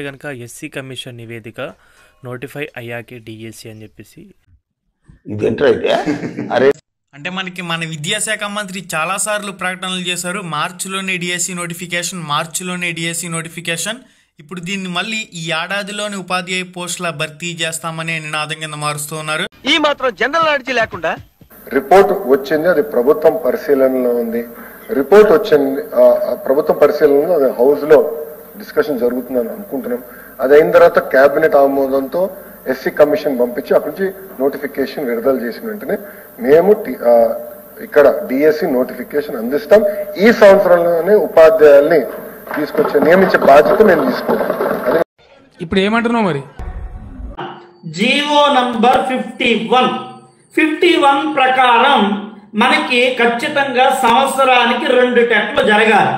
గనక SC commission నివేదిక notify అయ్యాకే DSC అని చెప్పేసి ఇదేంటైతే అరే అంటే మన విద్యాశాఖ మంత్రి చాలాసార్లు ప్రకటనలు చేశారు. మార్చిలోనే డిఎస్సి నోటిఫికేషన్. ఇప్పుడు దీన్ని మళ్ళీ ఈ ఏడాదిలోని ఉపాధ్యాయ పోస్టుల భర్తీ చేస్తామనే నినాదం కింద మారుస్తూ ఉన్నారు. ఈ మాత్రం జనరల్ నాలెడ్జ్ లేకుండా రిపోర్ట్ వచ్చింది, అది ప్రభుత్వం పరిశీలనలో ఉంది. రిపోర్ట్ వచ్చింది, ప్రభుత్వం పరిశీలనలో అది హౌస్ లో డిస్కషన్ జరుగుతుందని అనుకుంటున్నాం. అది అయిన తర్వాత కేబినెట్ ఆమోదంతో ఎస్సీ కమిషన్ పంపించి అక్కడి నుంచి నోటిఫికేషన్ విడుదల చేసిన వెంటనే మేము ఇక్కడ డిఎస్సి నోటిఫికేషన్ అందిస్తాం. ఈ సంవత్సరంలోనే ఉపాధ్యాయుల్ని తీసుకొచ్చి నియమించే బాధ్యత మేము తీసుకుంటాం. ఇప్పుడు ఏమంటున్నావు మరి? జీవో నంబర్ 51 ప్రకారం మనకి ఖచ్చితంగా సంవత్సరానికి 2 టెట్లు జరగాలి.